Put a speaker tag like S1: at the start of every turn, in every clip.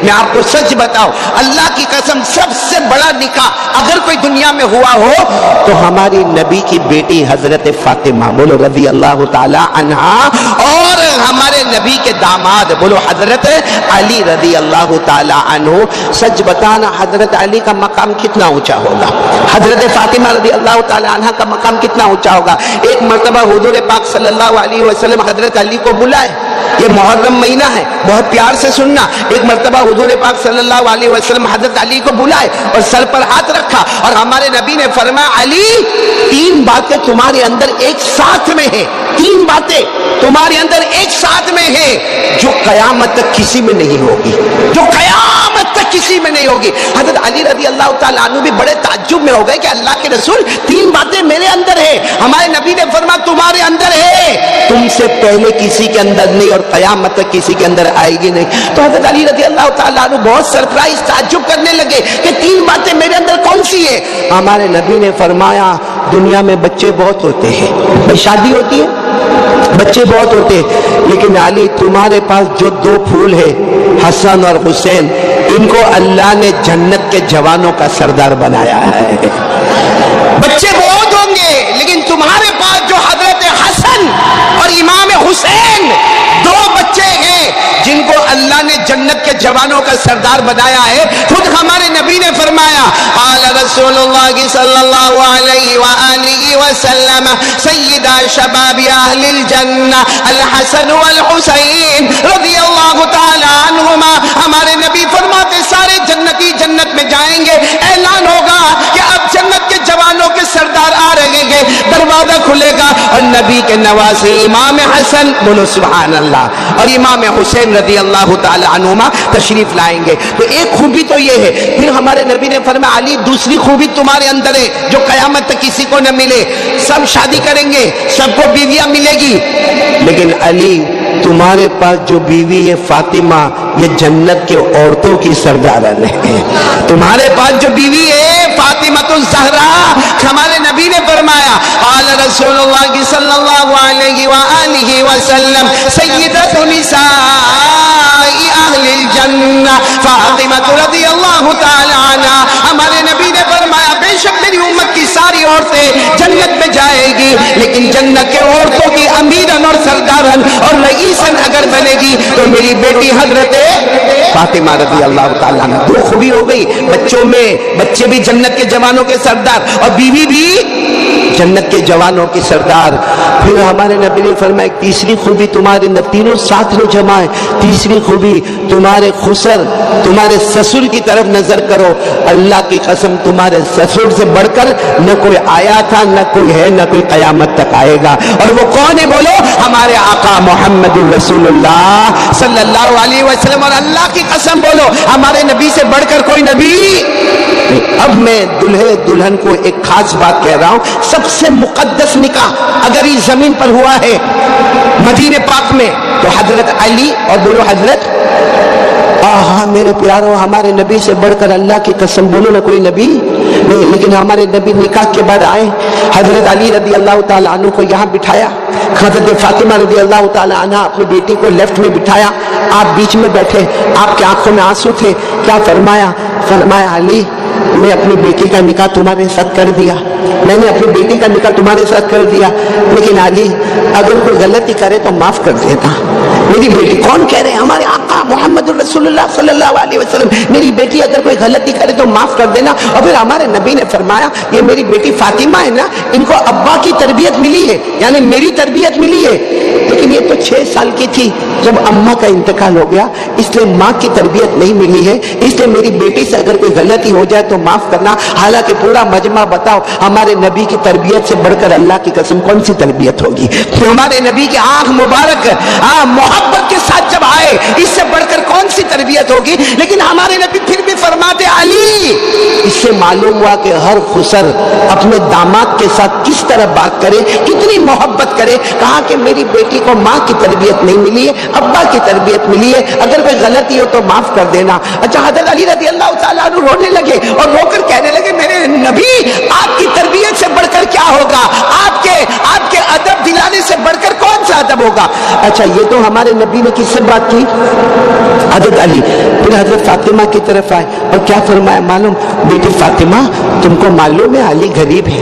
S1: میں آپ کو سچ بتاؤں، اللہ کی قسم سب سے بڑا نکاح اگر کوئی دنیا میں ہوا ہو تو ہماری نبی کی بیٹی حضرت فاطمہ بولو رضی اللہ تعالی عنہا، اور ہمارے نبی کے داماد بولو حضرت علی رضی اللہ تعالی عنہ۔ سچ بتانا حضرت علی کا مقام کتنا اونچا ہوگا، حضرت فاطمہ رضی اللہ تعالی عنہ کا مقام کتنا اونچا ہوگا۔ ایک مرتبہ حضور پاک صلی اللہ علیہ وسلم حضرت علی کو بلائے، یہ محرم مہینہ ہے، بہت پیار سے سننا۔ ایک مرتبہ حضور پاک صلی اللہ علیہ وسلم حضرت علی کو بلائے اور سر پر ہاتھ رکھا، اور ہمارے نبی نے فرمایا علی 3 باتیں تمہارے اندر ایک ساتھ میں ہیں، 3 باتیں تمہارے اندر ایک ساتھ میں ہیں جو قیامت تک کسی میں نہیں ہوگی، جو قیامت تک کسی میں نہیں ہوگی۔ حضرت علی رضی اللہ تعالیٰ عنہ بھی بڑے تعجب میں ہو گئے کہ اللہ کے رسول 3 باتیں میرے اندر ہے، ہمارے نبی نے فرمایا تمہارے اندر ہے، تم سے پہلے کسی کے اندر نہیں اور قیامت تک کسی کے اندر آئے گی نہیں۔ تو حضرت علی رضی اللہ تعالیٰ عنہ بہت سرپرائز تعجب کرنے لگے کہ 3 باتیں میرے اندر کون سی ہے؟ ہمارے نبی نے فرمایا دنیا میں بچے بہت ہوتے ہیں، شادی ہوتی ہے بچے بہت ہوتے ہیں، لیکن علی تمہارے پاس جو 2 پھول ہے حسن اور حسین، ان کو اللہ نے جنت کے جوانوں کا سردار بنایا ہے۔ بچے بہت ہوں گے لیکن تمہارے پاس جو حضرت حسن اور امام حسین 2 بچے ہیں جن کو اللہ نے جنت کے جوانوں کا سردار بنایا ہے۔ خود ہمارے نبی نے فرمایا قال رسول اللہ صلی اللہ علیہ وآلہ وسلم سیدہ شباب اہل الجنہ الحسن والحسین رضی اللہ تعالی عنہما۔ ہمارے نبی فرماتے سارے جنتی جنت میں جائیں گے، اعلان ہوگا کہ اب جنت کے جوانوں کے سردار آ رہے ہیں، دروازہ کھلے گا اور نبی کے نواسے امام حسن بولو سبحان اللہ اور امام حسین رضی اللہ تعالی عنہما تشریف لائیں گے۔ تو ایک خوبی تو یہ ہے، پھر ہمارے نبی نے فرمایا علی دوسری خوبی تمہارے اندر ہے جو قیامت تک کسی کو نہ ملے، سب شادی کریں گے، سب کو بیویاں ملے گی، لیکن علی تمہارے پاس جو بیوی ہے فاطمہ یہ جنت کے عورتوں کی سردارن ہے۔ تمہارے پاس جو بیوی ہے فاطمہ الزہرا، ہمارے نبی نے فرمایا قال رسول اللہ صلی اللہ علیہ وآلہ وسلم سیدۃ نساء اہل الجنہ فاطمہ رضی اللہ تعالی عنہا۔ ہمارے نبی نے فرمایا بے شک میری امت کی ساری عورتیں جنت میں جائے گی، لیکن جنت کے عورتوں کی امیرن اور سردارن اور رئیسن اگر بنے گی تو میری بیٹی حضرت فاطمہ رضی اللہ تعالیٰ عنہ۔ 2 خوبی ہو گئی، بچوں میں بچے بھی جنت کے جوانوں کے سردار اور بیوی بھی جنت کے جوانوں کی سردار۔ پھر ہمارے نبی نے فرمایا ایک تیسری خوبی تمہارے اندر، تینوں ساتھ میں جمع ہے۔ تیسری خوبی تمہارے خسر تمہارے سسر کی طرف نظر کرو، اللہ کی قسم تمہارے سسر سے بڑھ کر نہ کوئی آیا تھا نہ کوئی ہے نہ کوئی قیامت تک آئے گا، اور وہ کون ہے بولو ہمارے آقا محمد رسول اللہ صلی اللہ علیہ وسلم۔ اور اللہ کی قسم بولو ہمارے نبی سے بڑھ کر کوئی نبی۔ اب میں دلہے دلہن کو ایک خاص بات کہہ رہا ہوں، سب سے مقدس نکاح اگر اس زمین پر ہوا ہے مدینہ پاک میں تو حضرت علی اور بولو حضرت ہاں میرے پیاروں ہمارے نبی سے بڑھ کر اللہ کی قسم بولو نہ کوئی نبی نہیں، لیکن ہمارے نبی نکاح کے بعد آئے، حضرت علی رضی اللہ تعالیٰ عنہ کو یہاں بٹھایا، حضرت فاطمہ رضی اللہ تعالیٰ عنہ اپنی بیٹی کو لیفٹ میں بٹھایا، آپ بیچ میں بیٹھے، آپ کے آنکھوں میں آنسو تھے، کیا فرمایا؟ فرمایا علی میں اپنی بیٹی کا نکاح تمہارے ساتھ کر دیا، میں نے اپنی بیٹی کا نکاح تمہارے ساتھ کر دیا، لیکن علی اگر کوئی غلطی کرے تو معاف کر دیتا۔ میری بیٹی کون کہہ رہے ہیں؟ ہمارے آقا محمد رسول اللہ صلی اللہ علیہ وسلم، میری بیٹی اگر کوئی غلطی کرے تو معاف کر دینا۔ اور پھر ہمارے نبی نے فرمایا یہ میری بیٹی فاطمہ ہے نا، ان کو ابا کی تربیت ملی ہے، یعنی میری تربیت ملی ہے، لیکن یہ تو 6 سال کی تھی جب اماں کا انتقال ہو گیا، اس لیے ماں کی تربیت نہیں ملی ہے، اس لیے میری بیٹی سے اگر کوئی غلطی ہو جائے تو معاف کرنا۔ حالانکہ پورا مجمع بتاؤ ہمارے نبی کی تربیت سے بڑھ کر اللہ کی قسم کون سی تربیت ہوگی؟ ہمارے نبی کی آنکھ مبارک محبت کے ساتھ جب آئے اس سے بڑھ کر کون سی تربیت ہوگی؟ لیکن ہمارے نبی پھر بھی فرماتے علی اس سے معلوم ہوا کہ ہر خسر اپنے داماد کے ساتھ کس طرح بات کرے، کتنی محبت کرے۔ کہا کہ میری بیٹی کو ماں کی تربیت نہیں ملی ہے، ابا کی تربیت ملی ہے، اگر کوئی غلطی ہو تو معاف کر دینا۔ اچھا حضرت علی رضی اللہ تعالیٰ عنہ رونے لگے اور رو کر کہنے لگے میرے نبی آپ کی تربیت سے بڑھ کر کیا ہوگا، آپ کے ادب دلانے سے بڑھ کر کون سا ادب ہوگا؟ اچھا یہ تو ہمارے نبی نے کس سے بات کی؟ حضرت علی۔ پھر حضرت फातिमा की तरफ आए और क्या फरमाया मालूम? बेटी फातिमा, तुमको मालूम है अली गरीब है,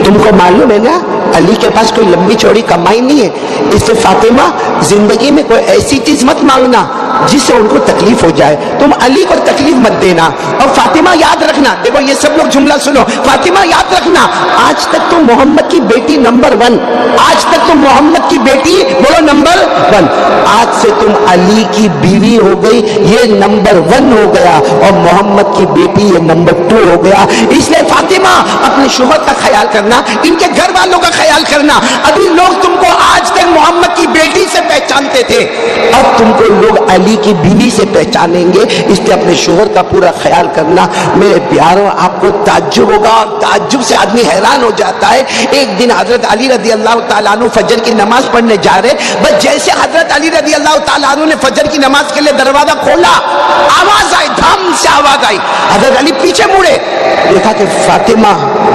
S1: तुमको मालूम है ना अली के पास कोई लंबी चौड़ी कमाई नहीं है, इससे फातिमा जिंदगी में कोई ऐसी चीज मत मांगना जिससे उनको तकलीफ हो जाए, तुम अली को तकलीफ मत देना। और फातिमा याद रखना, देखो ये सब लोग जुमला सुनो, फातिमा याद रखना, आज तक तुम मोहम्मद की बेटी नंबर 1, आज तक तुम मोहम्मद की बेटी बोलो नंबर 1, आज से तुम अली की बीवी हो गई, ये नंबर 1 हो गया, और मोहम्मद की बेटी ये नंबर 2 हो गया। इसलिए फातिमा अपने शोहर का ख्याल करना, इनके घर वालों का ख्याल करना। अभी लोग तुमको आज तक मोहम्मद की बेटी से पहचानते थे, अब तुमको लोग अली की बीवी से पहचानेंगे, इसलिए अपने शोहर का पूरा ख्याल करना। मेरे प्यारों, आपको ताज्जुब होगा, ताज्जुब से आदमी हैरान हो जाता है। एक दिन हजरत अली रजी अल्लाह तआला अन्हु फजर की नमाज पढ़ने जा रहे, बस जैसे हजरत अली रजी अल्लाह तआला अन्हु ने फजर की नमाज के लिए दरवाजा खोला, आवाज आई, धम से आवाज आई, हजरत अली पीछे मुड़े, देखा कि फातिमा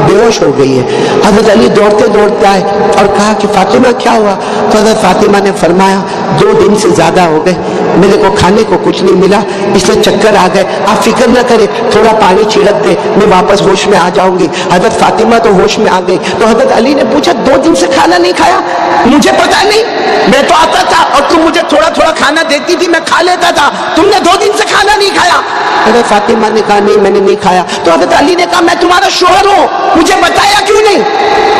S1: बेहोश हो गई है। हजरत अली दौड़ते दौड़ते आए और कहा कि फातिमा क्या हुआ? तो हजरत फातिमा ने फरमाया 2 दिन से ज्यादा हो गए, मेरे को खाने को कुछ नहीं मिला, इसलिए चक्कर आ गए, आप फिक्र न करें, थोड़ा पानी छिड़क दे, मैं वापस होश में आ जाऊंगी। हजरत फातिमा तो होश में आ गई। तो हजरत अली ने पूछा 2 दिन से खाना नहीं खाया? मुझे पता नहीं, मैं तो आता था और तुम मुझे थोड़ा थोड़ा खाना देती थी, मैं खा लेता था, तुमने 2 दिन से खाना नहीं खाया? हजरत फातिमा ने कहा नहीं, मैंने नहीं खाया। तो हजरत अली ने कहा मैं तुम्हारा शोहर हूं, मुझे बताया क्यों नहीं?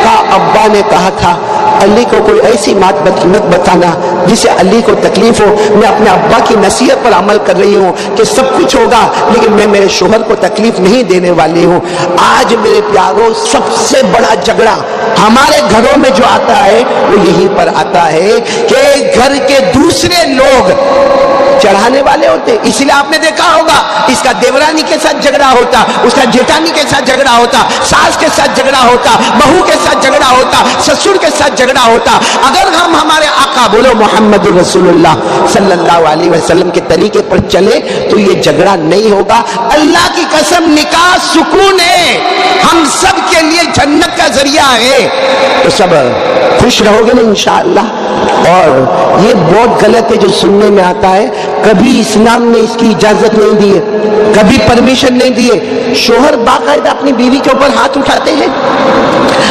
S1: कहा अब्बा ने कहा था अली को कोई ऐसी बात मत बताना जिससे अली को तकलीफ हो, मैं अपने अब्बा की नसीहत पर अमल कर रही हूँ कि सब कुछ होगा लेकिन मैं मेरे शोहर को तकलीफ नहीं देने वाली हूँ। आज मेरे प्यारों, सबसे बड़ा झगड़ा हमारे घरों में जो आता है वो यहीं पर आता है कि घर के दूसरे लोग चढ़ाने वाले होते। इसलिए आपने देखा होगा इसका देवरानी के साथ झगड़ा होता, उसका जेठानी के साथ झगड़ा होता, सास के साथ झगड़ा होता, बहू के साथ झगड़ा होता, ससुर के साथ झगड़ा होता। अगर हम हमारे आका बोलो मोहम्मद रसूलुल्लाह सल्लल्लाहु अलैहि वसल्लम के तरीके पर चले तो ये झगड़ा नहीं होगा। अल्लाह की कसम, निकाह सुकून है, हम सब के लिए जन्नत का जरिया है। तो सब खुश रहोगे ना इंशाअल्लाह। और ये बहुत गलत है जो सुनने में आता है, कभी इस्लाम ने इसकी इजाजत नहीं दी है, कभी परमिशन नहीं दी है। शोहर बाकायदा अपनी बीवी के ऊपर हाथ उठाते हैं,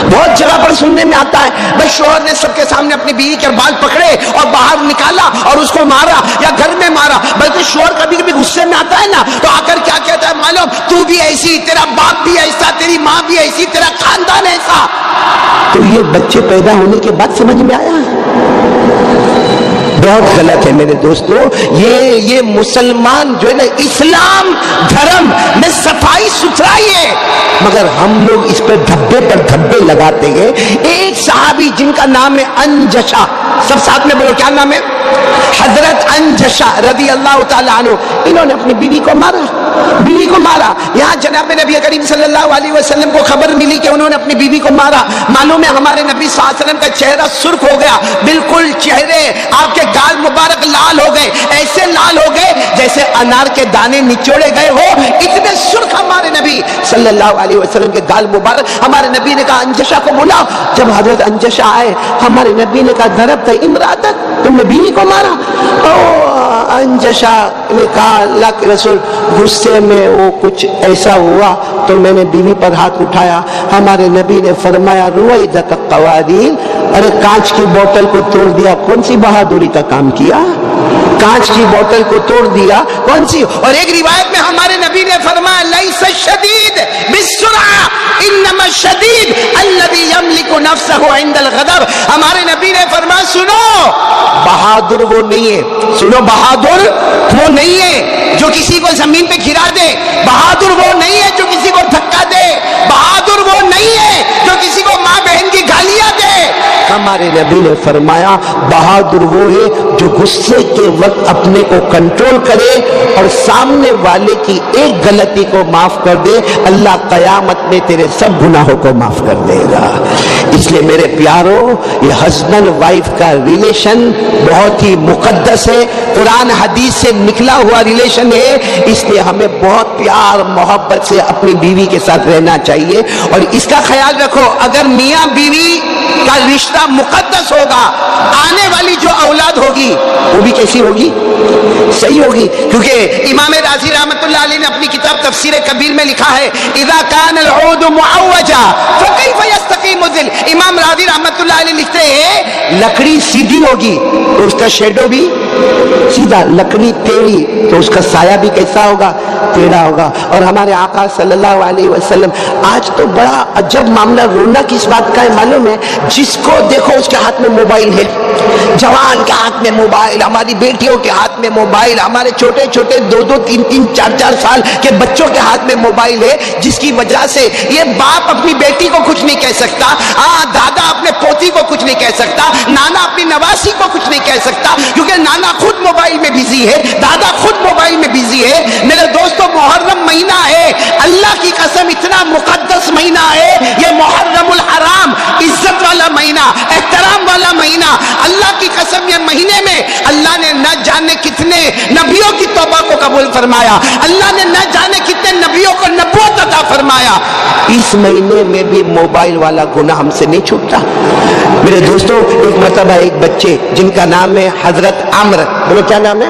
S1: बहुत जगह पर सुनने में आता है बस शोहर ने सबके सामने अपनी बीवी के बाल पकड़े और बाहर निकाला और उसको मारा या घर में मारा। बल्कि शोहर कभी कभी गुस्से में आता है ना तो आकर क्या कहता है मालूम, तू भी ऐसी, तेरा बाप भी ऐसा, तेरी माँ भी ऐसी, तेरा खानदान ऐसा। तो ये बच्चे पैदा होने के बाद समझ में आया है, बहुत गलत है मेरे दोस्तों। ये मुसलमान जो है ना, इस्लाम धर्म में सफाई सुथराई है, मगर हम लोग इस पर धब्बे लगाते हैं। एक सहाबी जिनका नाम है अंजशा, सब साथ में बोलो क्या नाम है? हजरत अंजशा रदी अल्लाह ताला अन्हु, इन्होंने अपनी बीवी को मारा। यहाँ जनाब नबी करीम सल्लल्लाहु अलैहि वसल्लम को खबर मिली कि उन्होंने अपनी बीवी को मारा। मालूम है हमारे नबी सल्लल्लाहु अलैहि वसल्लम का चेहरा सुर्ख हो गया, बिल्कुल चेहरे आपके गाल मुबारक लाल हो गए, ऐसे लाल हो गए जैसे अनार के दाने निचोड़े गए हो, इतने सुर्ख हमारे नबी सल्लल्लाहु अलैहि वसल्लम के गाल मुबारक। हमारे नबी ने कहा अंजशा को बुलाओ। जब हजरत अंजशा आए, हमारे नबी ने कहा दरब था इमरातक, तुमने बीवी को मारा। अंजशा ने कहा अल्लाह के रसूल, गुस्से में वो कुछ ऐसा हुआ तो मैंने बीवी पर हाथ उठाया। हमारे नबी ने फरमाया रुवैदत कवादीन, अरे कांच की बोतल को तोड़ दिया, कौन सी बहादुरी का काम किया? कांच की बोतल को तोड़ दिया, कौन सी? और एक रिवायत में हमारे नबी ने फरमाया लैसा शदीद बिस्सुरा इन्नमा शदीद अल्लज़ी यमलिकु नफ्सहु इंदल गज़ब। हमारे नबी ने फरमाया सुनो, बहादुर वो नहीं है, सुनो, बहादुर वो नहीं है जो किसी को जमीन पे गिरा दे, बहादुर वो नहीं है जो किसी को धक्का दे, बहादुर वो नहीं है जो किसी को माँ बहन की गालियां दे। हमारे नबी ने फरमाया बहादुर वो है जो गुस्से के वक्त अपने को कंट्रोल करे और सामने वाले की एक गलती को माफ कर दे, अल्लाह कयामत में तेरे सब गुनाहों को माफ कर देगा। इसलिए मेरे प्यारों, ये हस्बैंड वाइफ का रिलेशन बहुत ही मुकद्दस है, कुरान हदीस से निकला हुआ रिलेशन है। इसलिए हमें बहुत प्यार मोहब्बत से अपनी बीवी के साथ रहना चाहिए। और इसका ख्याल रखो, अगर मियाँ बीवी का रिश्ता इतना मुकद्दस होगा, आने वाली जो औलाद होगी वो भी कैसी होगी, सही होगी। क्योंकि इमाम राजी रहमतुल्लाह अलैह ने अपनी किताब तफसीर कबीर में लिखा है, इज़ा कान अल-ऊद मुअव्वजा फकैफ यस्तकीमु ज़िल। इमाम राजी रहमतुल्लाह अलैह लिखते हैं लकड़ी सीधी होगी तो उसका शेडो भी सीधा, लकड़ी टेढ़ी तो उसका साया भी कैसा होगा, टेढ़ा होगा। और हमारे आका सल्लल्लाहु अलैहि वसल्लम, आज तो बड़ा अजब मामला, रोना किस बात का है मालूम है, जिसको देखो उसके हाथ में मोबाइल है, जवान के हाथ में मोबाइल, हमारी बेटियों के हाथ में मोबाइल, हमारे छोटे छोटे 2-2, 3-3, 4-4 साल के बच्चों के हाथ में मोबाइल है, जिसकी वजह से ये बाप अपनी बेटी को कुछ नहीं कह सकता, दादा अपने पोती को कुछ नहीं कह सकता, नाना अपनी नवासी को कुछ नहीं कह सकता, क्योंकि नाना खुद मोबाइल में बिजी है, दादा खुद मोबाइल में बिजी है। मेरे दोस्तों, मुहर्रम महीना है, अल्लाह की कसम इतना मुकद्दस महीना है ये मुहर्रमुल हराम, इज्जत वाला महीना, एहतराम वाला महीना। अल्लाह की कसम ये महीने में अल्लाह ने न जाने कितने नबियों की तौबा को कबूल फरमाया, अल्लाह ने न जाने कितने नबियों को नबूवत अता फरमाया। इस महीने में भी मोबाइल वाला गुनाह हमसे नहीं छूटता। मेरे दोस्तों, एक मरतबा एक बच्चे जिनका नाम है हजरत अम्र, बोलो क्या नाम है,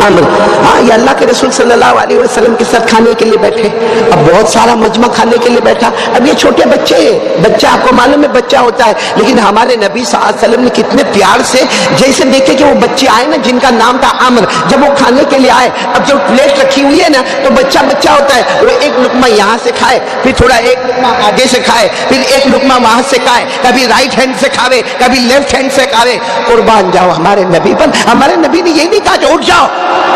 S1: अम्र, हाँ, ये अल्लाह के रसूल सल्लल्लाहु अलैहि वसल्लम के साथ खाने के लिए बैठे। अब बहुत सारा मजमा खाने के लिए बैठा। अब ये छोटे बच्चे, बच्चा आपको मालूम है बच्चा होता है, लेकिन हमारे नबी सल्लल्लाहु अलैहि वसल्लम ने कितने प्यार से, जैसे देखे कि वो बच्चे आए ना जिनका नाम था अम्र, जब वो खाने के लिए आए, अब जो प्लेट रखी हुई है ना, तो बच्चा बच्चा होता है, वो एक लुकमा यहाँ से खाए, फिर थोड़ा एक लुकमा आगे से खाए, फिर एक लुकमा वहां से खाए, कभी राइट हैंड से खावे, कभी लेफ्ट हैंड से खावे। कुर्बान जाओ हमारे नबी पर। हमारे नबी ने ये नहीं कहा उठ जाओ,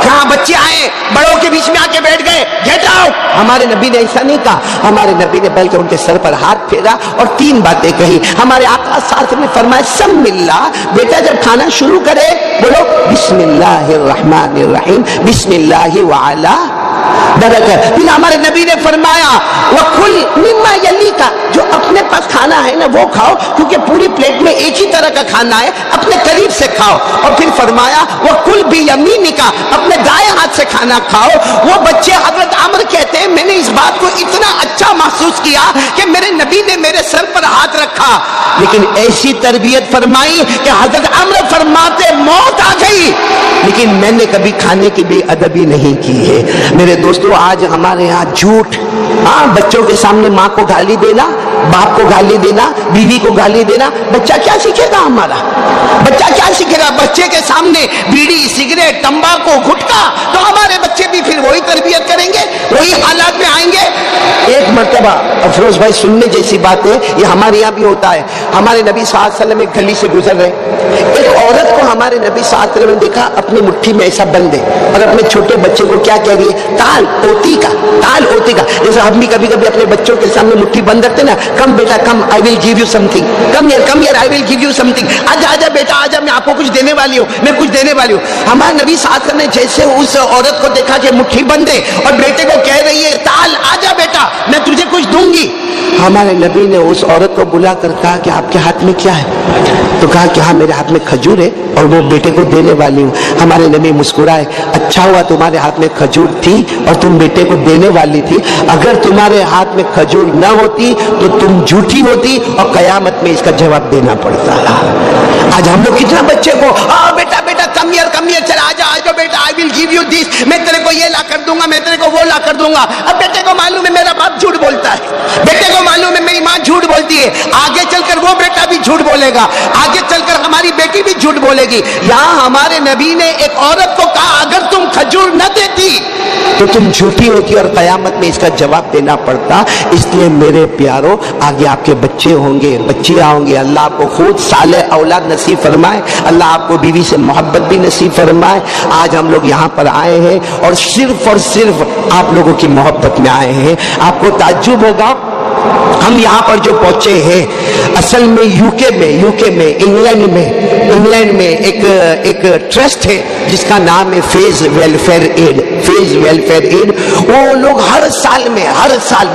S1: कहाँ बच्चे आए बड़ों के बीच में आके बैठ गए, गेट आउट। हमारे नबी ने ऐसा नहीं कहा। हमारे नबी ने बल्कि उनके सर पर हाथ फेरा और 3 बातें कही। हमारे आका साथ में फरमाया, सम्मिल्ला, बेटा जब खाना शुरू करे बोलो बिस्मिल्लाहिर्रहमानिर्रहीम, बिस्मिल्लाहि व अला बरकत। फिर हमारे नबी ने फरमाया वकुल मिम्मा यलीका, जो अपने पास खाना है ना वो खाओ, क्योंकि पूरी प्लेट में एक ही तरह का खाना है, अपने करीब से खाओ। और फिर फरमाया वकुल बियमीनिका, अपने दाएं हाथ से खाना खाओ। वो बच्चे हजरत अम्र कहते हैं, मैंने इस बात को इतना अच्छा महसूस किया कि मेरे नबी ने मेरे सर पर हाथ रखा, लेकिन ऐसी तरबियत फरमाई कि हजरत अम्र फरमाते मौत आ गई, लेकिन मैंने कभी खाने की बेअदबी नहीं की है। मेरे दोस्तों, आज हमारे यहाँ झूठ, हाँ, बच्चों के सामने माँ को गाली देना, बाप को गाली देना, बीवी को गाली देना, बच्चा क्या सीखेगा हमारा, बच्चा क्या सीखेगा? बच्चे के सामने बीड़ी, सिगरेट, तंबाकू, गुटखा, तो हमारे बच्चे भी फिर वही तरबियत करेंगे, वही हालात में आएंगे। एक मर्तबा अफरोज भाई, सुनने जैसी बात है, ये हमारे यहाँ भी होता है। हमारे नबी सल्लल्लाहु अलैहि वसल्लम एक गली से गुजर रहे, एक औरत को हमारे नबी सल्लल्लाहु अलैहि वसल्लम ने देखा अपनी मुट्ठी में ऐसा बंद है, और अपने छोटे बच्चे को क्या कह रही है, ताल ओती का, ताल ओती का। जैसे हम भी कभी कभी अपने बच्चों के सामने मुट्ठी बंद रखते ना, कम बेटा come, I will give you something, come here I will give you something, आजा आजा बेटा आजा, मैं आपको कुछ देने वाली हूँ, मैं कुछ देने वाली हूँ। हमारे नबी सल्लल्लाहु अलैहि वसल्लम ने जैसे उस औरत को देखा कि मुट्ठी बंद है और बेटे को कह रही है ताल आजा बेटा, मैं तुझे कुछ दूंगी, हमारे नबी ने उस औरत को बुला कर कहा कि आपके हाथ में क्या है? तो कहा कि हाँ मेरे हाथ में खजूर है और वो बेटे को देने वाली हूँ। हमारे नबी मुस्कुराए, अच्छा हुआ तुम्हारे हाथ में खजूर थी और तुम बेटे को देने वाली थी, अगर तुम्हारे हाथ में खजूर न होती तो तुम झूठी होती और कयामत में इसका जवाब देना पड़ता। आज हम लोग कितना बच्चे को बेटा बेटा कम हियर चल आजा आजा बेटा, आई विल गिव यू दिस, मैं तेरे को ये ला कर दूंगा, मैं तेरे को वो ला कर दूंगा। अब बेटे को मालूम है मेरा बाप झूठ बोलता है, बेटे को मालूम है मेरी माँ झूठ बोलती है, आगे चलकर वो बेटा भी झूठ बोलेगा, आगे चलकर हमारी बेटी भी झूठ बोलेगी। यहाँ हमारे नबी ने एक औरत को कहा अगर तुम खजूर न देती तो तुम झूठी होती और कयामत में इसका जवाब देना पड़ता। इसलिए मेरे प्यारो, आगे आपके बच्चे होंगे, बच्चियां होंगी, अल्लाह आपको खुद साले औलाद नसीब फरमाए, अल्लाह आपको बीवी से मोहब्बत भी नसीब फरमाए। आज हम लोग यहाँ पर आए हैं और सिर्फ आप लोगों की मोहब्बत में आए हैं। आपको ताज्जुब होगा, हम यहाँ पर जो पहुंचे हैं असल में यूके में इंग्लैंड में एक ट्रस्ट है जिसका नाम है फेज वेलफेयर एड। वो लोग हर साल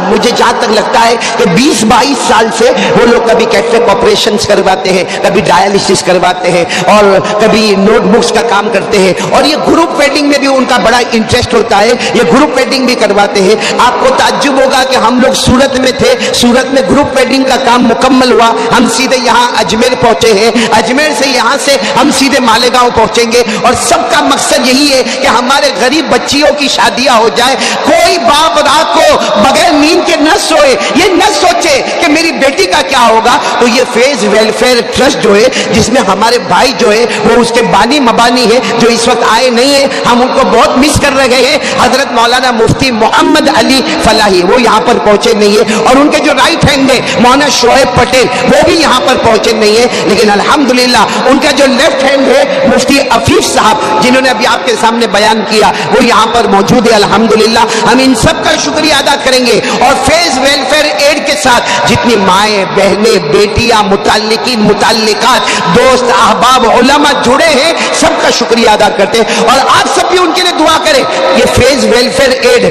S1: मुझे जहां तक लगता है कि 20-22 साल से वो लोग कभी कैटरेक्ट ऑपरेशंस करवाते हैं, कभी डायलिसिस करवाते हैं और कभी नोटबुक्स का काम करते हैं, और ये ग्रुप वेडिंग में भी उनका बड़ा इंटरेस्ट होता है, ये ग्रुप वेडिंग भी करवाते हैं। आपको ताज्जुब होगा कि हम लोग सूरत में थे सूरत में ग्रुप वेडिंग का काम मुकम्मल हुआ, हम सीधे यहाँ अजमेर पहुंचे हैं, अजमेर से यहाँ से हम सीधे मालेगांव पहुंचेंगे और सबका मकसद यही है कि हमारे गरीब बच्चियों की शादियां हो जाए। कोई बाप रात को बगैर नींद के न सोए, ये न सोचे कि मेरी बेटी का क्या होगा। तो ये फेज वेलफेयर ट्रस्ट जो है, जिसमें हमारे भाई जो है वो उसके बानी मबानी है, जो इस वक्त आए नहीं है, हम उनको बहुत मिस कर रहे हैं। हजरत मौलाना मुफ्ती मोहम्मद अली फलाही वो यहाँ पर पहुंचे नहीं है, और उनके जो राइट हैंड है मौलाना शोएब पटेल वो भी यहाँ पर पहुंचे नहीं है। लेकिन अल्हम्दुलिल्लाह उनका जो लेफ्ट हैंड है मुफ्ती अफीफ साहब, जिन्होंने अभी आपके सामने बयान किया, वो यहाँ पर मौजूद है। अल्हम्दुलिल्लाह हम इन सब का शुक्रिया अदा करेंगे। और फेज वेलफेयर एड के साथ जितनी माएँ, बहनें, बेटियां, मुताल्लिकीन, मुताल्लिकात, दोस्त, अहबाब, उलमा जुड़े हैं, सबका शुक्रिया अदा करते हैं। और आप सब भी उनके लिए दुआ करें। ये फेज वेलफेयर एड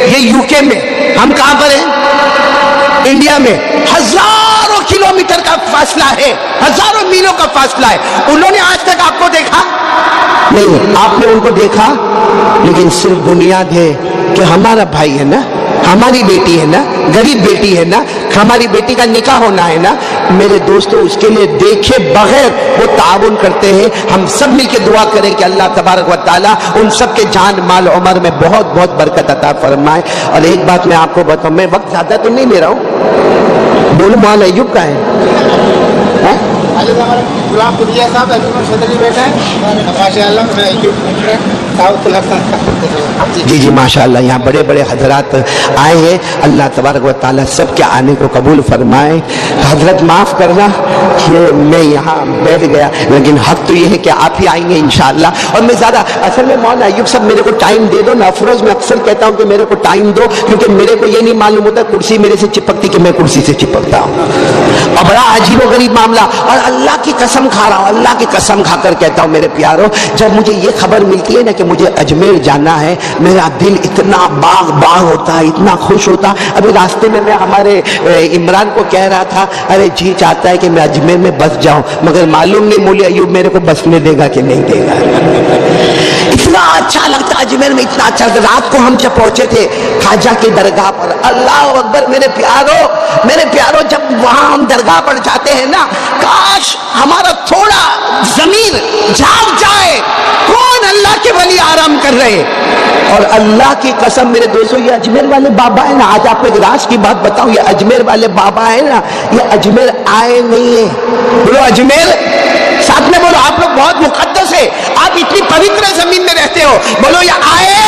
S1: ये यूके में, हम कहां पर हैं? इंडिया में। हजारों किलोमीटर का फासला है, हजारों मीलों का फासला है। उन्होंने आज तक आपको देखा नहीं, आपने उनको देखा, लेकिन सिर्फ बुनियाद है कि हमारा भाई है ना, हमारी बेटी है ना, गरीब बेटी है ना, हमारी बेटी का निकाह होना है ना। मेरे दोस्तों, उसके लिए देखे बगैर वो ताउन करते हैं। हम सब मिलकर दुआ करें कि अल्लाह तबारक व तआला उन सब के जान माल उमर में बहुत बहुत बरकत अता फरमाए। और एक बात मैं आपको बताऊं, मैं वक्त ज्यादा तो नहीं ले रहा हूँ, बोलो मौलाना अय्यूब का है? जी जी माशाअल्लाह, यहाँ बड़े बड़े हजरात आए हैं। अल्लाह तबारक व तआला सबके आने को कबूल फरमाए। हजरत माफ़ करना कि मैं यहाँ बैठ गया, लेकिन हक तो ये है कि आप ही आएंगे इंशाअल्लाह। और मैं ज़्यादा, असल में मौलाना अय्यूब साहब मेरे को टाइम दे दो ना। अफरोज मैं अक्सर कहता हूँ कि मेरे को टाइम दो, क्योंकि मेरे को ये नहीं मालूम होता कुर्सी मेरे से चिपकती कि मैं कुर्सी से चिपकता हूँ। और बड़ा अजीब व गरीब मामला। और अल्लाह की कसम खा रहा हूँ, अल्लाह की कसम खाकर कहता हूँ मेरे प्यारों, जब मुझे ये खबर मिलती है ना कि मुझे अजमेर जाना है, मेरा दिल इतना बाग बाग होता है, इतना खुश होता। अभी रास्ते में मैं हमारे इमरान को कह रहा था, अरे जी चाहता है कि मैं अजमेर में बस जाऊं, मगर मालूम नहीं मौलवी अय्यूब मेरे को बसने देगा कि नहीं देगा। इतना अच्छा लगता अजमेर में, इतना अच्छा। रात को हम जब पहुंचे थे ख्वाजा की दरगाह पर, अल्लाह अकबर मेरे प्यारों, जब वहां हम दरगाह पर जाते हैं ना, काश हमारा थोड़ा जमीर जाग जाए, कौन अल्लाह के वली आराम कर रहे। और अल्लाह की कसम मेरे दोस्तों, ये अजमेर वाले बाबा है ना, आज आपको एक राज की बात बताऊं, ये अजमेर वाले बाबा है ना, ये अजमेर आए नहीं है। बोलो अजमेर, साथ में बोलो, आप लोग बहुत मुकद्दस है, आप इतनी पवित्र जमीन में रहते हो, बोलो ये आए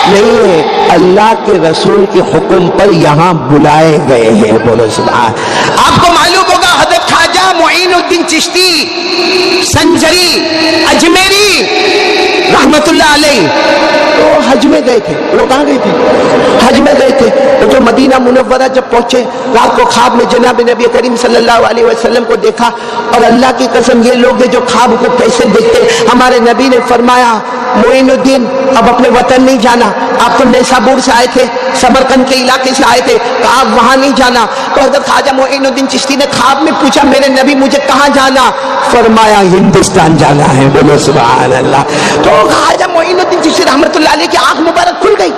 S1: नहीं है, अल्लाह के रसूल के हुक्म पर यहाँ बुलाए गए हैं। बोलो सुभान। आपको मालूम होगा हज़रत ख्वाजा मुईनुद्दीन चिश्ती संजरी अजमेरी रहमतुल्लाह अलैह तो हज में गए थे। लोग कहाँ गए थे? हज में गए थे। तो मदीना मुनव्वरा जब पहुंचे, रात को ख्वाब में जनाब नबी करीम सल्लल्लाहु अलैहि वसल्लम को देखा। और अल्लाह की कसम, ये लोग जो ख्वाब को कैसे देखते, हमारे नबी ने फरमाया, मोइनुद्दीन अब अपने वतन नहीं जाना, आप तो नैसाबुर से आए थे, समरकंद के इलाके से आए थे, तो आप वहां नहीं जाना। तो हज़रत ख्वाजा मोइनुद्दीन चिश्ती ने ख्वाब में पूछा, मेरे नबी मुझे कहाँ जाना? फरमाया हिंदुस्तान जाना है। बोलो सुभान अल्लाह। तो ख्वाजा मोइनुद्दीन चिश्ती रहमतुल्लाह अलैह की आंख मुबारक खुल गई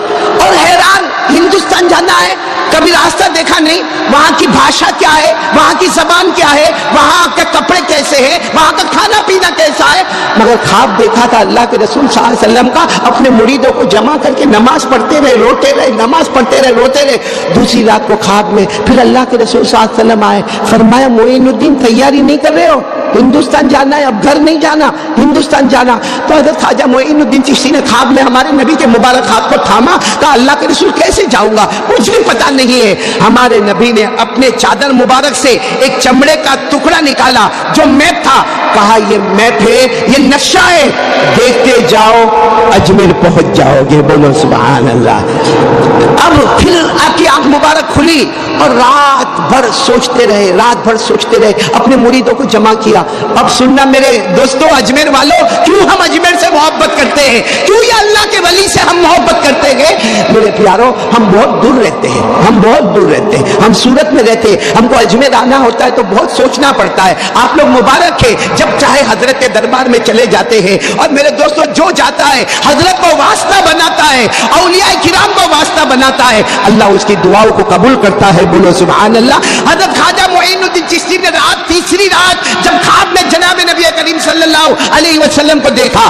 S1: और हैरान, हिंदुस्तान जाना है, कभी रास्ता देखा नहीं, वहां की भाषा क्या है, वहां की जबान क्या है, वहां के कपड़े कैसे हैं, वहां का खाना पीना कैसा है। मगर ख्वाब देखा था अल्लाह के रसूल सल्लल्लाहु अलैहि वसल्लम का, अपने मुरीदों को जमा करके नमाज पढ़ते रहे, रोते रहे, नमाज पढ़ते रहे, रोते रहे। दूसरी रात को ख्वाब में फिर अल्लाह के रसूल सल्लल्लाहु अलैहि वसल्लम आए, फरमाया मोइनुद्दीन तैयारी नहीं कर रहे हो, हिंदुस्तान जाना है, अब घर नहीं जाना, हिंदुस्तान जाना। तो हज़रत ख्वाजा मोइनुद्दीन चिश्ती ने ख्वाब में हमारे नबी के मुबारक हाथ को थामा, कहा अल्लाह के रसूल कैसे जाऊंगा, कुछ भी पता नहीं है। हमारे नबी ने अपने चादर मुबारक से एक चमड़े का टुकड़ा निकाला जो मैप था, कहा ये मैप है, ये नक्शा है, देखते जाओ अजमेर पहुंच जाओगे। बोलो सुभान अल्लाह। अब फिर आपकी आंख मुबारक खुली और रात भर सोचते रहे, रात भर सोचते रहे, अपने मुरीदों को जमा किया। अब सुनना मेरे दोस्तों, अजमेर वालों, क्यों हम अजमेर से मोहब्बत करते हैं, क्यों ये अल्लाह के वली से हम मोहब्बत करते हैं? मेरे प्यारों, हम बहुत दूर रहते हैं, हम बहुत दूर रहते हैं, हम सूरत में रहते हैं, हमको अजमेर आना होता है तो बहुत सोचना पड़ता है। आप लोग मुबारक है, जब चाहे हजरत के दरबार में चले जाते हैं। और मेरे दोस्तों, जो जाता है हजरत को वास्ता बनाता है, औलिया किराम को واسطہ بناتا ہے اللہ اس کی دعاؤں کو قبول کرتا ہے. بولو سبحان اللہ. حضرت خواجہ معین الدین چشتی نے تیسری رات جب خواب میں جناب نبی کریم صلی اللہ علیہ وسلم کو دیکھا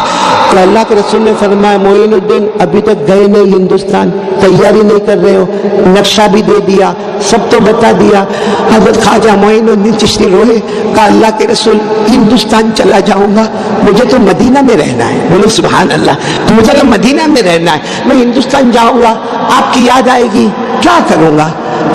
S1: تو اللہ کے رسول نے فرمایا معین الدین ابھی تک گئے نہیں ہندوستان, تیاری نہیں کر رہے ہو, نقشہ بھی دے دیا, سب تو بتا دیا. حضرت خواجہ معین الدین چشتی روئے, کہا اللہ کے رسول ہندوستان چلا جاؤں گا, مجھے تو مدینہ میں رہنا ہے. بولو سبحان اللہ. تو مجھے تو مدینہ میں رہنا ہے, میں ہندوستان جاؤں گا آپ کی یاد آئے گی, کیا کروں گا,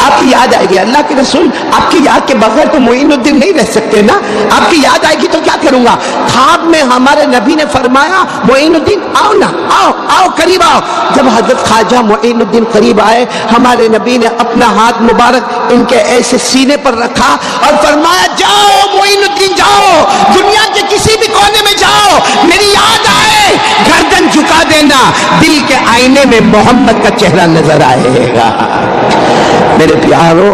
S1: آپ کی یاد آئے گی. اللہ کے رسول آپ کی یاد کے بغیر تو معین الدین نہیں رہ سکتے نا, آپ کی یاد آئے گی تو کیا کروں گا. خواب میں ہمارے نبی نے فرمایا معین الدین آؤ نا, آؤ آؤ قریب آؤ. جب حضرت خواجہ معین الدین قریب آئے ہمارے نبی نے اپنا ہاتھ مبارک ان کے ایسے سینے پر رکھا اور فرمایا جاؤ معین الدین جاؤ, دنیا کے کسی بھی کونے میں جاؤ, میری یاد آئے گردن جھکا دینا, دل کے آئینے میں محمد کا چہرہ نظر آئے گا. میرے پیارو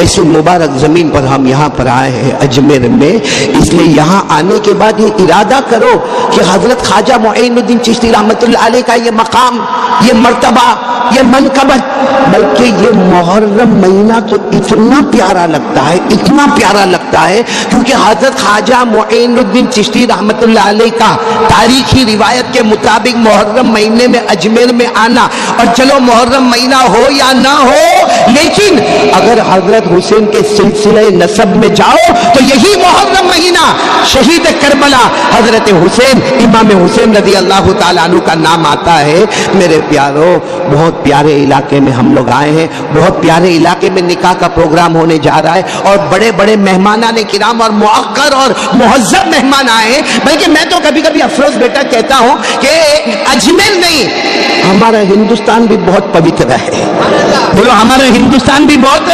S1: ایسی مبارک زمین پر ہم یہاں پر آئے ہیں اجمیر میں, اس لیے یہاں آنے کے بعد یہ ارادہ کرو کہ حضرت خواجہ معین الدین چشتی رحمت اللہ علیہ کا یہ مقام, یہ مرتبہ, یہ منقبت, بلکہ یہ محرم مہینہ تو اتنا پیارا لگتا ہے, اتنا پیارا لگتا ہے کیونکہ حضرت خواجہ معین الدین چشتی رحمت اللہ علیہ کا تاریخی روایت کے مطابق محرم مہینے میں اجمیر میں آنا, اور چلو محرم مہینہ ہو یا نہ ہو, لیکن اگر حضرت حسین کے سلسلے نسب میں جاؤ تو یہی محرم مہینہ شہید کربلا حضرت حسین امام حسین رضی اللہ تعالیٰ عنہ کا نام آتا ہے. میرے پیارو بہت پیارے علاقے میں ہم لوگ آئے ہیں, بہت پیارے علاقے میں نکاح کا پروگرام ہونے جا رہا ہے, اور بڑے بڑے مہمانان کرام اور موقر اور مہذب مہمان آئے ہیں. بلکہ میں تو کبھی کبھی افروز بیٹا کہتا ہوں کہ اجمیر نہیں ہمارا ہندوستان بھی بہت پوتر ہے. بولو ہمارا ہندوستان بھی بہت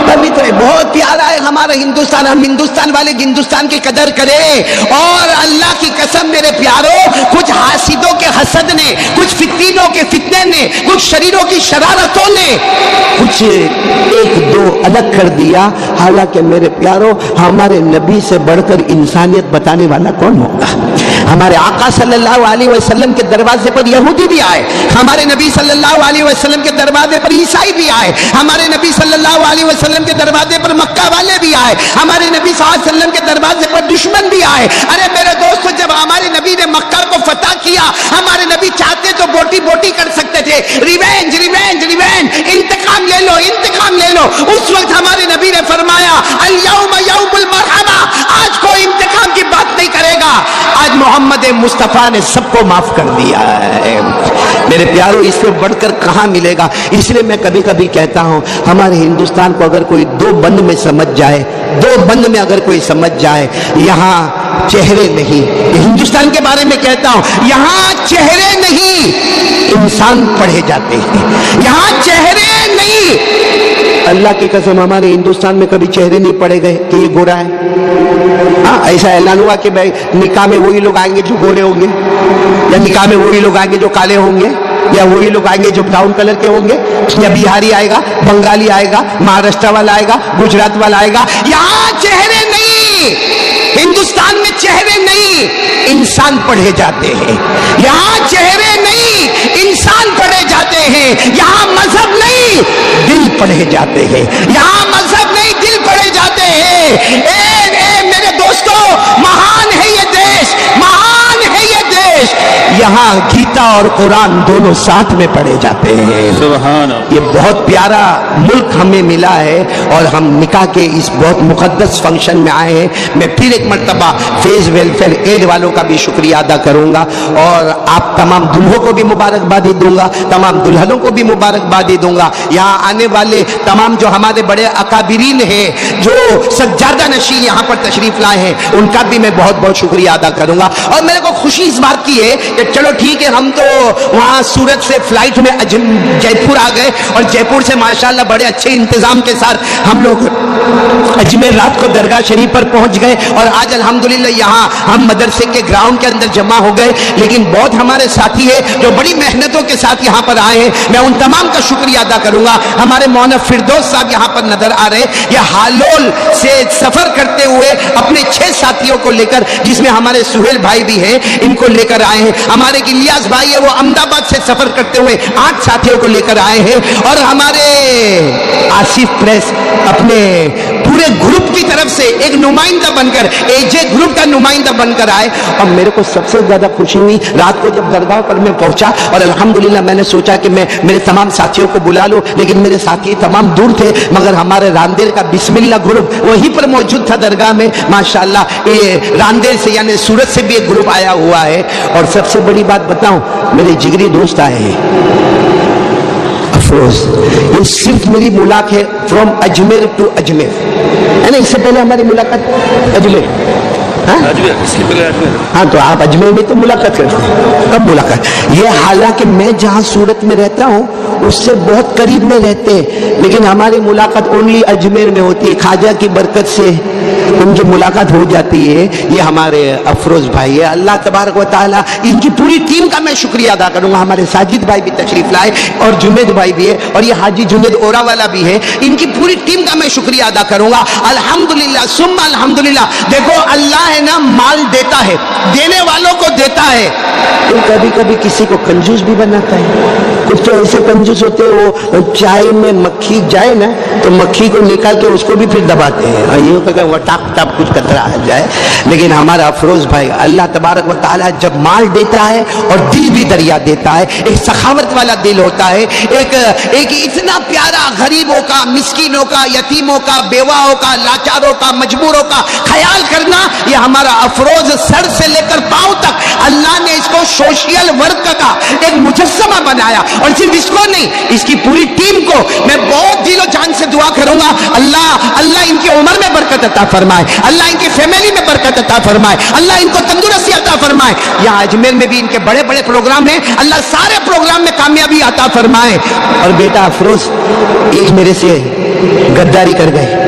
S1: پوتر ہے, بہت پیارا ہے ہمارا ہندوستان. ہم ہندوستان والے ہندوستان کی قدر کریں. اور اللہ کی قسم میرے پیارو, کچھ حاسدوں کے حسد نے, کچھ فتنوں کے فتنے نے, کچھ شریروں کی شرارتوں نے کچھ ایک دو الگ کر دیا. حالانکہ میرے پیارو ہمارے نبی سے بڑھ کر انسانیت بتانے والا کون ہوگا. ہمارے آقا صلی اللہ علیہ وسلم کے دروازے پر یہودی بھی آئے, ہمارے نبی صلی اللہ علیہ وسلم کے دروازے پر عیسائی بھی آئے, ہمارے نبی صلی اللہ علیہ وسلم کے دروازے پر مکہ والے بھی آئے, ہمارے نبی صلی اللہ علیہ وسلم کے دروازے پر دشمن بھی آئے. ارے میرے دوستو, جب ہمارے نبی نے مکہ کو فتح کیا, ہمارے نبی چاہتے تو بوٹی بوٹی کر سکتے تھے, ریونج ریونج ریونج, انتقام لے لو انتقام لے لو. اس وقت ہمارے نبی نے فرمایا الیوم یوم المرحمہ, آج کوئی انتقام کی بات نہیں کرے گا, آج محمد مصطفیٰ نے سب کو معاف کر دیا ہے. میرے پیارو اس سے بڑھ کر کہاں ملے گا. اس لیے میں کبھی کبھی کہتا ہوں ہمارے ہندوستان کو اگر کوئی دو بند میں سمجھ جائے, دو بند میں اگر کوئی سمجھ جائے, یہاں چہرے نہیں, ہندوستان کے بارے میں کہتا ہوں یہاں چہرے نہیں انسان پڑھے جاتے ہیں, یہاں چہرے نہیں. اللہ کی قسم ہمارے ہندوستان میں کبھی چہرے نہیں پڑے گئے کہ یہ گورا ہے. ہاں ایسا اعلان ہوا کہ بھائی نکاح میں وہی لوگ آئیں گے جو گورے ہوں گے, یا نکاح میں وہی لوگ آئیں گے جو کالے ہوں گے, یا وہی لوگ آئیں گے جو براؤن کلر کے ہوں گے, یا بہاری آئے گا, بنگالی آئے گا, مہاراشٹر والا آئے گا, گجرات والا آئے گا. یہاں چہرے نہیں, ہندوستان میں چہرے نہیں انسان پڑھے جاتے ہیں. یہاں چہرے نہیں انسان پڑھے جاتے ہیں. یہاں مذہب نہیں دل پڑھے جاتے ہیں. یہاں مذہب نہیں دل پڑھے جاتے ہیں. اے میرے دوستو, مہان ہے یہ دیش, مہان ہے یہ دیش. یہاں گیتا اور قرآن دونوں ساتھ میں پڑھے جاتے ہیں. سبحان اللہ. یہ بہت پیارا ملک ہمیں ملا ہے, اور ہم نکاح کے اس بہت مقدس فنکشن میں آئے ہیں. میں پھر ایک مرتبہ فیز ویلفیئر ایڈ والوں کا بھی شکریہ ادا کروں گا, اور آپ تمام دلہوں کو بھی مبارکبادی دوں گا, تمام دلہنوں کو بھی مبارکبادی دوں گا. یہاں آنے والے تمام جو ہمارے بڑے اکابرین ہیں, جو سجادہ نشین یہاں پر تشریف لائے ہیں, ان کا بھی میں بہت بہت شکریہ ادا کروں گا. اور میرے کو خوشی اس بات کی ہے کہ چلو ٹھیک ہے, ہم تو وہاں سورت سے فلائٹ میں جے پور آ گئے, اور جے پور سے ماشاءاللہ بڑے اچھے انتظام کے ساتھ ہم لوگ اجمیر رات کو درگاہ شریف پر پہنچ گئے, اور آج الحمدللہ یہاں ہم مدرسے کے گراؤنڈ کے اندر جمع ہو گئے. لیکن بہت ہمارے ساتھی ہیں جو بڑی محنتوں کے ساتھ یہاں پر آئے ہیں, میں ان تمام کا شکریہ ادا کروں گا. ہمارے مولانا فردوس صاحب یہاں پر نظر آ رہے, یہ ہالول سے سفر کرتے ہوئے اپنے 6 ساتھیوں کو لے کر, جس میں ہمارے سہیل بھائی بھی ہیں, ان کو لے کر آئے ہیں. ہمارے الیاس بھائی ہے وہ احمدآباد سے سفر کرتے ہوئے 8 ساتھیوں کو لے کر آئے ہیں، اور ہمارے آصف پریس اپنے پورے گروپ کی طرف سے ایک نمائندہ بن کر، AJ گروپ کا نمائندہ بن کر آئے. اور میرے کو سب سے زیادہ خوشی ہوئی رات کو جب درگاہ پر میں پہنچا، اور الحمدللہ میں نے سوچا کہ میں میرے تمام ساتھیوں کو بلا لوں، لیکن میرے ساتھی تمام دور تھے، مگر ہمارے راندیر کا بسم اللہ گروپ وہیں پر موجود تھا درگاہ میں. ماشاءاللہ یہ راندیر سے یعنی سورت سے بھی ایک گروپ آیا ہوا ہے. اور سب سے بڑی بات بتاؤں، میرے جگری دوست آئے ہیں افروز. یہ صرف میری ملاقات ہے فرام اجمیر ٹو اجمیر، ہے نا. اس سے پہلے ہماری ملاقات اجمیر، ہاں تو آپ اجمیر میں تو ملاقات کرتے ہیں. کب ملاقات؟ یہ حالانکہ میں جہاں سورت میں رہتا ہوں اس سے بہت قریب میں رہتے ہیں، لیکن ہماری ملاقات اونلی اجمیر میں ہوتی ہے. خواجہ کی برکت سے ان کی ملاقات ہو جاتی ہے. یہ ہمارے افروز بھائی ہے. اللہ تبارک و تعالیٰ ان کی پوری ٹیم کا میں شکریہ ادا کروں گا. ہمارے ساجد بھائی بھی تشریف لائے اور جنید بھائی بھی ہے، اور یہ حاجی جنید اورا والا بھی ہے. ان کی پوری ٹیم کا میں شکریہ ادا کروں گا. الحمدللہ ثم الحمدللہ. دیکھو اللہ ہے نا، مال دیتا ہے، دینے والوں کو دیتا ہے. تو کبھی کبھی کسی کو کنجوس بھی بناتا ہے. کچھ تو ایسے کنجوس ہوتے ہیں وہ چائے میں مکھی جائے نا تو مکھی کو نکال کے اس کو بھی پھر دباتے ہیں، یہ کہ وہ ٹاپ ٹاپ کچھ کترا آ جائے. لیکن ہمارا افروز بھائی اللہ تبارک و تعالیٰ جب مال دیتا ہے اور دل بھی دریا دیتا ہے، ایک سخاوت والا دل ہوتا ہے، ایک اتنا پیارا غریبوں کا، مسکینوں کا، یتیموں کا، بیواؤں کا، لاچاروں کا، مجبوروں کا خیال کرنا. یہ ہمارا افروز سر سے لے کر پاؤں تک اللہ نے اس کو سوشل ورک کا ایک مجسمہ بنایا. اور صرف اس کو نہیں، اس کی پوری ٹیم کو میں بہت دل و جان سے دعا کروں گا، اللہ ان کی عمر میں برکت عطا فرمائے، اللہ ان کی فیملی میں برکت عطا فرمائے، اللہ ان کو تندرستی عطا فرمائے. یہاں اجمیر میں بھی ان کے بڑے بڑے پروگرام ہیں، اللہ سارے پروگرام میں کامیابی عطا فرمائے. اور بیٹا افروز ایک میرے سے غداری کر گئے.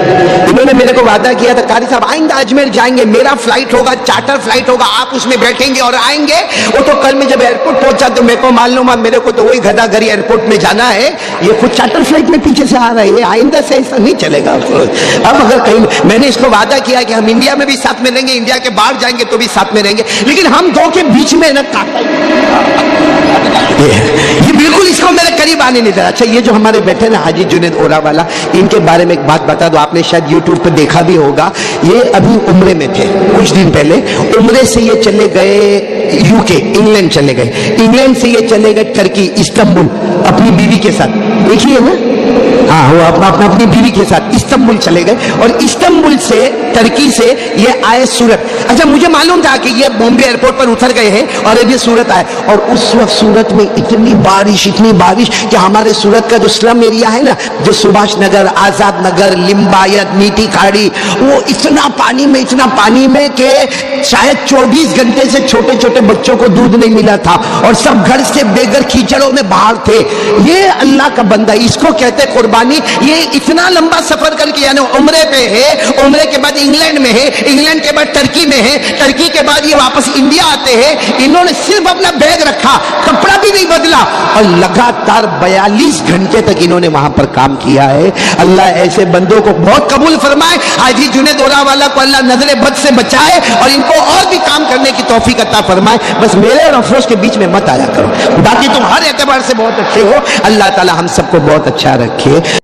S1: انہوں نے میرے کو وعدہ کیا تھا قاری صاحب آئندہ اجمیر جائیں گے، میرا فلائٹ ہوگا، چارٹر فلائٹ ہوگا، آپ اس میں بیٹھیں گے اور آئیں گے. وہ تو کل میں جب ایئرپورٹ پہنچا تو میرے کو معلوم ہے میرے کو تو وہی گدا گری ایئرپورٹ میں جانا ہے، یہ خود چارٹر فلائٹ میں پیچھے سے آ رہا ہے. آئندہ سے ایسا نہیں چلے گا. اب اگر کہیں میں نے اس کو وعدہ کیا کہ ہم انڈیا میں بھی ساتھ میں رہیں گے، انڈیا کے باہر جائیں گے تو بھی ساتھ میں رہیں گے، لیکن ہم دو کے بیچ میں نہ کاٹا یہ بالکل اس کو میرے قریب آنے نہیں دیا. اچھا یہ جو ہمارے بیٹھے نا حاجی جنید اورا والا، ان کے بارے میں ایک بات بتا دو، آپ نے شاید یوٹیوب پہ دیکھا بھی ہوگا. یہ ابھی عمرے میں تھے کچھ دن پہلے، عمرے سے یہ چلے گئے UK انگلینڈ چلے گئے، انگلینڈ سے یہ چلے گئے ٹرکی استنبول اپنی بیوی کے ساتھ. دیکھیے نا، ہاں وہ اپنی بیوی کے ساتھ استنبول چلے گئے، اور استنبول سے ٹرکی سے یہ آئے سورت. اچھا مجھے معلوم تھا کہ یہ بامبے ایئرپورٹ پر اتر گئے ہیں اور ابھی سورت آئے، اور اس وقت سورت میں اتنی بارش کہ ہمارے سورت کا جو سلم ایریا ہے نا، جو سبھاش نگر، آزاد نگر، لمبایت، میٹھی کھاڑی، وہ اتنا پانی میں کہ شاید 24 گھنٹے سے چھوٹے چھوٹے بچوں کو دودھ نہیں ملا تھا، اور سب گھر سے بے گھر کیچڑوں میں باہر تھے. یہ اللہ کا بندہ، اس کو کہتے قربانی. یہ اتنا لمبا سفر کر کے یعنی عمرے پہ ہے، عمرے کے بعد انگلینڈ میں ہے، انگلینڈ کے بعد ٹرکی میں ہے، ٹرکی کے بعد یہ واپس انڈیا آتے ہیں. انہوں نے صرف اپنا بیگ رکھا، کپڑا بھی نہیں بدلا، اور لگاتار 42 گھنٹے تک انہوں نے وہاں پر کام کیا ہے. اللہ ایسے بندوں کو بہت قبول فرمائے. حاجی جنید اورا والا کو اللہ نظر بد سے بچائے اور ان کو اور بھی کام کرنے کی توفیق عطا فرمائے. بس میرے اور افروز کے بیچ میں مت آیا کرو، باقی تم ہر اعتبار سے بہت اچھے ہو. اللہ تعالی ہم سب کو بہت اچھا رکھے.